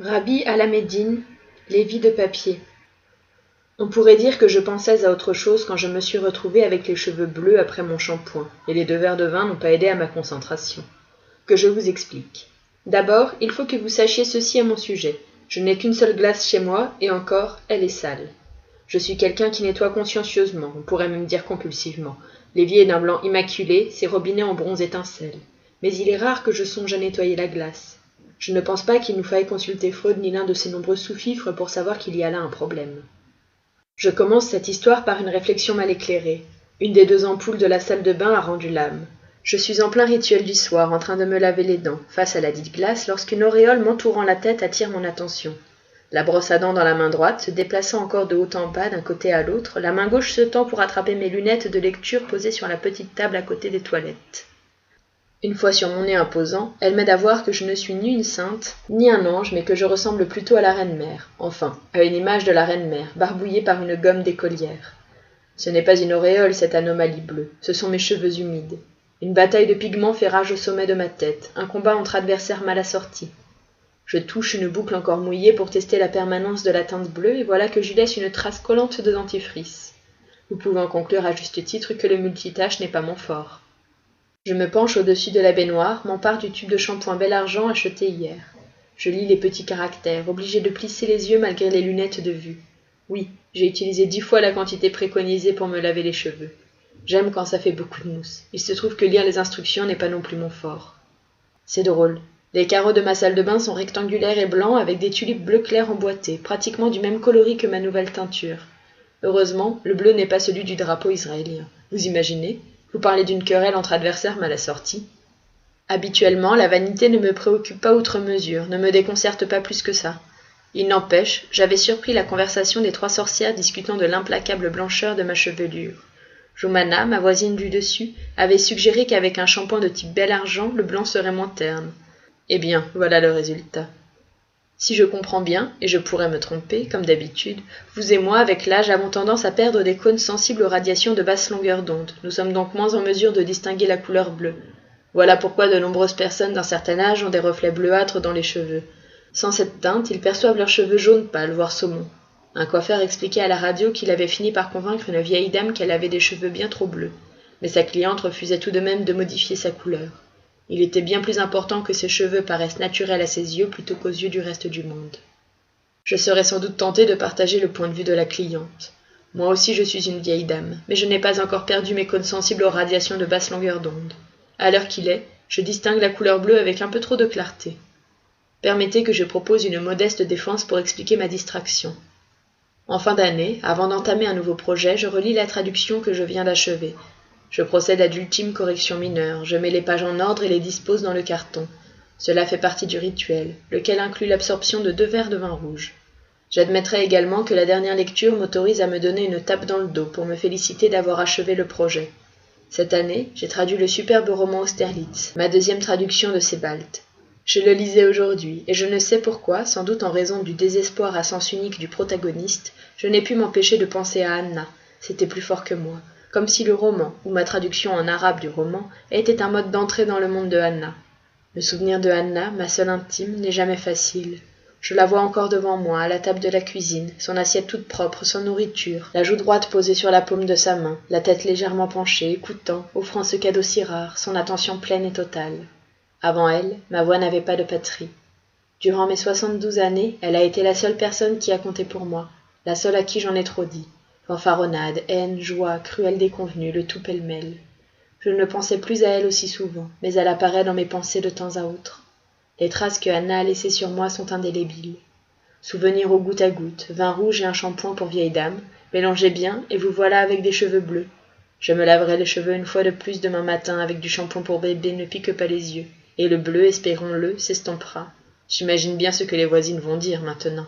Rabbi Alameddin, Lévi de papier. On pourrait dire que je pensais à autre chose quand je me suis retrouvée avec les cheveux bleus après mon shampoing, et les 2 verres de vin n'ont pas aidé à ma concentration. Que je vous explique. D'abord, il faut que vous sachiez ceci à mon sujet. Je n'ai qu'une seule glace chez moi, et encore, elle est sale. Je suis quelqu'un qui nettoie consciencieusement, on pourrait même dire compulsivement. L'évier est d'un blanc immaculé, ses robinets en bronze étincellent. Mais il est rare que je songe à nettoyer la glace. Je ne pense pas qu'il nous faille consulter Freud ni l'un de ses nombreux sous-fifres pour savoir qu'il y a là un problème. Je commence cette histoire par une réflexion mal éclairée. Une des 2 ampoules de la salle de bain a rendu l'âme. Je suis en plein rituel du soir, en train de me laver les dents, face à la dite glace, lorsqu'une auréole m'entourant la tête attire mon attention. La brosse à dents dans la main droite, se déplaçant encore de haut en bas d'un côté à l'autre, la main gauche se tend pour attraper mes lunettes de lecture posées sur la petite table à côté des toilettes. Une fois sur mon nez imposant, elle m'aide à voir que je ne suis ni une sainte, ni un ange, mais que je ressemble plutôt à la reine-mère, enfin, à une image de la reine-mère, barbouillée par une gomme d'écolière. Ce n'est pas une auréole, cette anomalie bleue, ce sont mes cheveux humides. Une bataille de pigments fait rage au sommet de ma tête, un combat entre adversaires mal assortis. Je touche une boucle encore mouillée pour tester la permanence de la teinte bleue, et voilà que j'y laisse une trace collante de dentifrice. Vous pouvez en conclure à juste titre que le multitâche n'est pas mon fort. Je me penche au-dessus de la baignoire, m'empare du tube de shampoing bel argent acheté hier. Je lis les petits caractères, obligé de plisser les yeux malgré les lunettes de vue. Oui, j'ai utilisé 10 fois la quantité préconisée pour me laver les cheveux. J'aime quand ça fait beaucoup de mousse. Il se trouve que lire les instructions n'est pas non plus mon fort. C'est drôle. Les carreaux de ma salle de bain sont rectangulaires et blancs avec des tulipes bleu clair emboîtées, pratiquement du même coloris que ma nouvelle teinture. Heureusement, le bleu n'est pas celui du drapeau israélien. Vous imaginez ? Vous parlez d'une querelle entre adversaires mal assortis. Habituellement, la vanité ne me préoccupe pas outre mesure, ne me déconcerte pas plus que ça. Il n'empêche, j'avais surpris la conversation des 3 sorcières discutant de l'implacable blancheur de ma chevelure. Jumana, ma voisine du dessus, avait suggéré qu'avec un shampoing de type bel argent, le blanc serait moins terne. Eh bien, voilà le résultat. Si je comprends bien, et je pourrais me tromper, comme d'habitude, vous et moi, avec l'âge, avons tendance à perdre des cônes sensibles aux radiations de basse longueur d'onde. Nous sommes donc moins en mesure de distinguer la couleur bleue. Voilà pourquoi de nombreuses personnes d'un certain âge ont des reflets bleuâtres dans les cheveux. Sans cette teinte, ils perçoivent leurs cheveux jaunes pâles, voire saumon. Un coiffeur expliquait à la radio qu'il avait fini par convaincre une vieille dame qu'elle avait des cheveux bien trop bleus. Mais sa cliente refusait tout de même de modifier sa couleur. Il était bien plus important que ses cheveux paraissent naturels à ses yeux plutôt qu'aux yeux du reste du monde. Je serais sans doute tentée de partager le point de vue de la cliente. Moi aussi je suis une vieille dame, mais je n'ai pas encore perdu mes cônes sensibles aux radiations de basse longueur d'onde. À l'heure qu'il est, je distingue la couleur bleue avec un peu trop de clarté. Permettez que je propose une modeste défense pour expliquer ma distraction. En fin d'année, avant d'entamer un nouveau projet, je relis la traduction que je viens d'achever. Je procède à d'ultimes corrections mineures, je mets les pages en ordre et les dispose dans le carton. Cela fait partie du rituel, lequel inclut l'absorption de 2 verres de vin rouge. J'admettrai également que la dernière lecture m'autorise à me donner une tape dans le dos pour me féliciter d'avoir achevé le projet. Cette année, j'ai traduit le superbe roman Austerlitz, ma 2e traduction de Sebald. Je le lisais aujourd'hui, et je ne sais pourquoi, sans doute en raison du désespoir à sens unique du protagoniste, je n'ai pu m'empêcher de penser à Anna. C'était plus fort que moi. Comme si le roman, ou ma traduction en arabe du roman, était un mode d'entrée dans le monde de Anna. Le souvenir de Anna, ma seule intime, n'est jamais facile. Je la vois encore devant moi, à la table de la cuisine, son assiette toute propre, sans nourriture, la joue droite posée sur la paume de sa main, la tête légèrement penchée, écoutant, offrant ce cadeau si rare, son attention pleine et totale. Avant elle, ma voix n'avait pas de patrie. Durant mes 72 années, elle a été la seule personne qui a compté pour moi, la seule à qui j'en ai trop dit. Fanfaronnade, haine, joie, cruelle déconvenue, le tout pêle-mêle. Je ne pensais plus à elle aussi souvent, mais elle apparaît dans mes pensées de temps à autre. Les traces que Anna a laissées sur moi sont indélébiles. Souvenirs au goutte à goutte, vin rouge et un shampoing pour vieille dame, mélangez bien et vous voilà avec des cheveux bleus. Je me laverai les cheveux une fois de plus demain matin avec du shampoing pour bébé, ne pique pas les yeux, et le bleu, espérons-le, s'estompera. J'imagine bien ce que les voisines vont dire maintenant.